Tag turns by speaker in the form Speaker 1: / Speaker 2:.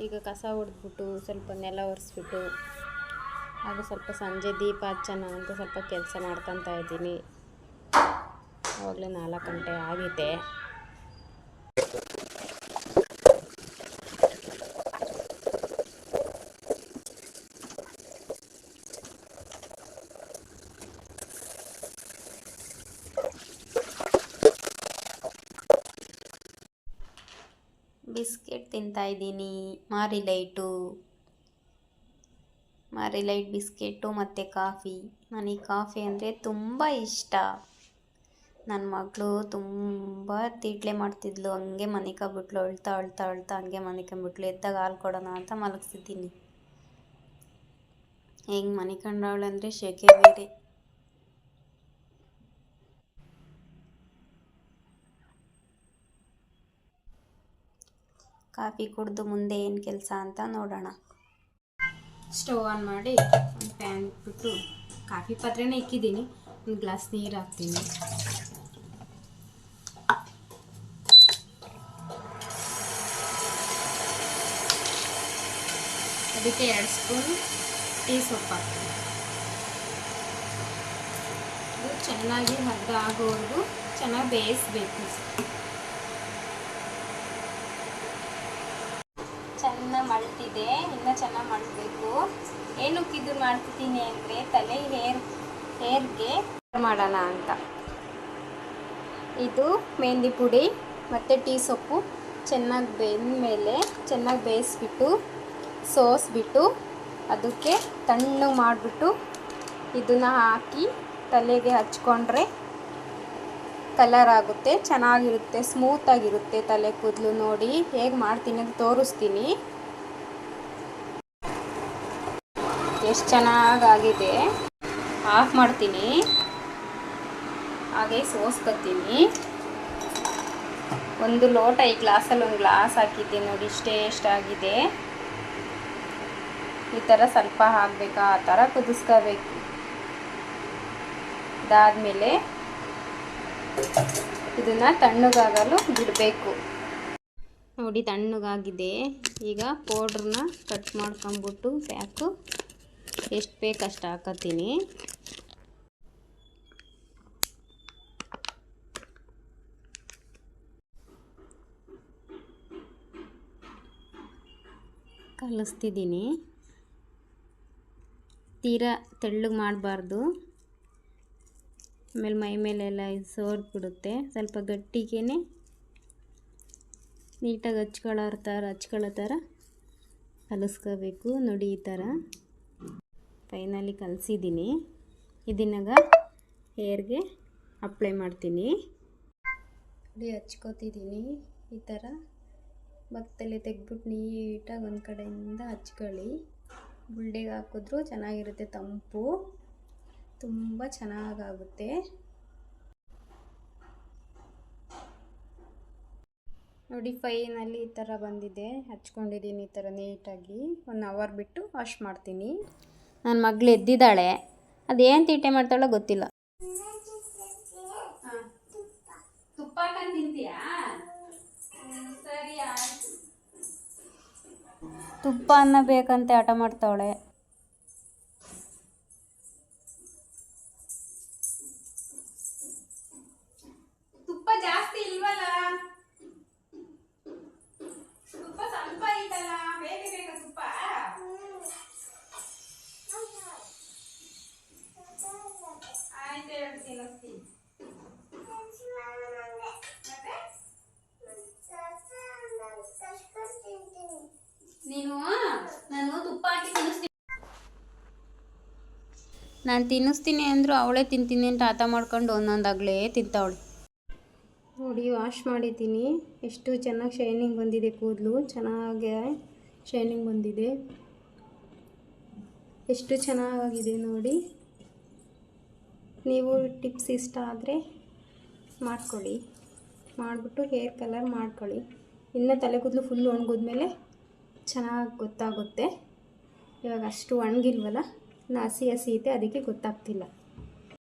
Speaker 1: ಈಗ ಕಸ ಹೊಡೆದ್ಬಿಟ್ಟು ಸ್ವಲ್ಪ ನೆಲ ಒರೆಸ್ಬಿಟ್ಟು ಹಾಗೂ ಸ್ವಲ್ಪ ಸಂಜೆ ದೀಪ ಹಚ್ಚೋಣ ಅಂತ ಸ್ವಲ್ಪ ಕೆಲಸ ಮಾಡ್ಕೊತಾ ಇದ್ದೀನಿ. ಆವಾಗಲೇ 4 ಗಂಟೆ ಆಗಿದೆ. ಬಿಸ್ಕೆಟ್ ತಿಂತಾಯಿದ್ದೀನಿ. ಮಾರಿಲೈಟ್ ಬಿಸ್ಕೆಟು ಮತ್ತು ಕಾಫಿ. ನನಗೆ ಕಾಫಿ ಅಂದರೆ ತುಂಬ ಇಷ್ಟ. ನನ್ನ ಮಗಳು ತುಂಬ ತೀಟ್ಲೆ ಮಾಡ್ತಿದ್ಲು, ಹಂಗೆ ಮನಿಕೊಂಬಿಟ್ಲು. ಅಳ್ತಾ ಹಂಗೆ ಮನಿಕೊಂಬಿಟ್ಲು. ಎದ್ದಾಗ ಹಾಲು ಕೊಡೋಣ ಅಂತ ಮಲಗಿಸಿದ್ದೀನಿ. ಹೆಂಗೆ ಮನಿಕೊಂಡವಳಂದರೆ ಶೆಕೆ ಬೇರೆ. ಕಾಫಿ ಕುಡಿದು ಮುಂದೆ ಏನು ಕೆಲಸ ಅಂತ ನೋಡೋಣ. ಸ್ಟವ್ ಆನ್ ಮಾಡಿ ಒಂದು ಪ್ಯಾನ್ ಇಟ್ಬಿಟ್ಟು ಕಾಫಿ ಪಾತ್ರೆನೇ ಇಕ್ಕಿದ್ದೀನಿ. ಒಂದು ಗ್ಲಾಸ್ ನೀರು ಹಾಕ್ತೀನಿ. ಅದಕ್ಕೆ 2 ಸ್ಪೂನ್ ಟೀ ಸೊಪ್ಪು ಹಾಕ್ತೀನಿ. ಇದು ಚೆನ್ನಾಗಿ ಹದ ಆಗೋವರೆಗೂ ಚೆನ್ನಾಗಿ ಬೇಯಿಸ್ಬೇಕು. ಚೆನ್ನಾಗಿ ಮಳ್ತಿದೆ, ಇನ್ನೂ ಚೆನ್ನಾಗಿ ಮಳ್ಬೇಕು. ಏನಕ್ಕೆ ಇದು ಮಾಡ್ತಿದ್ದೀನಿ ಅಂದರೆ ತಲೆ ಹೇರ್ಗೆ ಮಾಡೋಣ ಅಂತ. ಇದು ಮೆಹಂದಿ ಪುಡಿ ಮತ್ತು ಟೀ ಸೊಪ್ಪು ಚೆನ್ನಾಗಿ ಬೆಂದಮೇಲೆ ಚೆನ್ನಾಗಿ ಬೇಯಿಸ್ಬಿಟ್ಟು ಸೋಸಿಬಿಟ್ಟು ಅದಕ್ಕೆ ತಣ್ಣಗೆ ಮಾಡಿಬಿಟ್ಟು ಇದನ್ನು ಹಾಕಿ ತಲೆಗೆ ಹಚ್ಕೊಂಡ್ರೆ ಕಲರ್ ಆಗುತ್ತೆ, ಚೆನ್ನಾಗಿರುತ್ತೆ, ಸ್ಮೂತಾಗಿರುತ್ತೆ ತಲೆ ಕೂದಲು. ನೋಡಿ ಹೇಗೆ ಮಾಡ್ತೀನಿ ಅಂತ ತೋರಿಸ್ತೀನಿ. ಎಷ್ಟು ಚೆನ್ನಾಗಾಗಿದೆ. ಆಫ್ ಮಾಡ್ತೀನಿ. ಹಾಗೆ ಸೋಸ್ಕೊತೀನಿ. ಒಂದು ಲೋಟ ಈ ಗ್ಲಾಸಲ್ಲಿ ಒಂದು ಗ್ಲಾಸ್ ಹಾಕಿದ್ದೀನಿ ನೋಡಿ, ಇಷ್ಟೇ ಎಷ್ಟಾಗಿದೆ. ಈ ಥರ ಸ್ವಲ್ಪ ಹಾಕಬೇಕು, ಆ ಥರ ಕುದಿಸ್ಕೋಬೇಕು. ಇದಾದಮೇಲೆ ಇದನ್ನು ತಣ್ಣಗಾಗಲು ಬಿಡಬೇಕು. ನೋಡಿ ತಣ್ಣಗಾಗಿದೆ. ಈಗ ಪೌಡ್ರನ್ನ ಕಟ್ ಮಾಡ್ಕೊಂಬಿಟ್ಟು ಪ್ಯಾಕು ಎಷ್ಟು ಬೇಕಷ್ಟು ಹಾಕತ್ತೀನಿ. ಕಲಿಸ್ತಿದ್ದೀನಿ. ತೀರಾ ತೆಳ್ಳಗೆ ಮಾಡಬಾರ್ದು, ಆಮೇಲೆ ಮೈ ಮೇಲೆಲ್ಲ ಸೋರ್ಬಿಡುತ್ತೆ. ಸ್ವಲ್ಪ ಗಟ್ಟಿಗೆ ನೀಟಾಗಿ ಹಚ್ಕೊಳ್ಳೋ ಥರ ಕಲಿಸ್ಕೋಬೇಕು. ನೋಡಿ ಈ ಥರ ಫೈನಲಿ ಕಲಿಸಿದ್ದೀನಿ. ಇದನ್ನಾಗ ಹೇರ್ಗೆ ಅಪ್ಲೈ ಮಾಡ್ತೀನಿ. ನೋಡಿ ಹಚ್ಕೋತಿದ್ದೀನಿ. ಈ ಥರ ಬಗ್ತಲೆ ತೆಗೆದ್ಬಿಟ್ಟು ನೀಟಾಗಿ ಒಂದು ಕಡೆಯಿಂದ ಹಚ್ಕೊಳ್ಳಿ. ಬುಲ್ಡೆಗೆ ಹಾಕಿದ್ರೂ ಚೆನ್ನಾಗಿರುತ್ತೆ, ತಂಪು, ತುಂಬ ಚೆನ್ನಾಗಾಗುತ್ತೆ. ನೋಡಿ ಫೈನಲಿ ಈ ಥರ ಬಂದಿದೆ. ಹಚ್ಕೊಂಡಿದ್ದೀನಿ ಈ ಥರ ನೀಟಾಗಿ. 1 ಅವರ್ ಬಿಟ್ಟು ವಾಶ್ ಮಾಡ್ತೀನಿ. ನನ್ನ ಮಗಳು ಎದ್ದಿದ್ದಾಳೆ, ಅದೇನು ತೀಟೆ ಮಾಡ್ತಾಳೋ ಗೊತ್ತಿಲ್ಲ. ತುಪ್ಪ ತಿಂತೀಯಾ? ಸರಿ ಆಯ್ತು. ತುಪ್ಪ ಅನ್ನ ಬೇಕಂತೆ ಆಟ ಮಾಡ್ತಾವಳೆ. ತುಪ್ಪ ಜಾಸ್ತಿ ಇಲ್ವಲ್ಲ, ತುಪ್ಪ ಸ್ವಲ್ಪ ಐತಲ್ಲ, ಬೇಗ ತುಪ್ಪ. ಆಯ್ತು ಹೇಳ್ತೀನಿ. ನಾನು ತುಪ್ಪ ಹಾಕಿ ತಿನ್ನಿಸ್ತೀನಿ. ನಾನು ತಿನ್ನಿಸ್ತೀನಿ ಅಂದರೂ ಅವಳೇ ತಿಂತೀನಿ ಅಂತ ಆಟ ಮಾಡ್ಕೊಂಡು ಒಂದೊಂದಾಗಲೇ ತಿಂತಾವಳೆ. ನೋಡಿ ವಾಶ್ ಮಾಡಿದ್ದೀನಿ. ಎಷ್ಟು ಚೆನ್ನಾಗಿ ಶೈನಿಂಗ್ ಬಂದಿದೆ ಕೂದಲು, ಚೆನ್ನಾಗಿ ಶೈನಿಂಗ್ ಬಂದಿದೆ. ಎಷ್ಟು ಚೆನ್ನಾಗಿದೆ ನೋಡಿ. ನೀವು ಟಿಪ್ಸ್ ಇಷ್ಟ ಆದರೆ ಮಾಡ್ಕೊಳ್ಳಿ, ಮಾಡಿಬಿಟ್ಟು ಹೇರ್ ಕಲರ್ ಮಾಡ್ಕೊಳ್ಳಿ. ಇನ್ನು ತಲೆ ಕೂದಲು ಫುಲ್ ಒಣಗಿದ್ಮೇಲೆ ಚೆನ್ನಾಗಿ ಗೊತ್ತಾಗುತ್ತೆ. ಇವಾಗ ಅಷ್ಟು ಒಣಗಿಲ್ವಲ್ಲ, ಹಸಿ ಇದೆ, ಅದಕ್ಕೆ ಗೊತ್ತಾಗ್ತಿಲ್ಲ.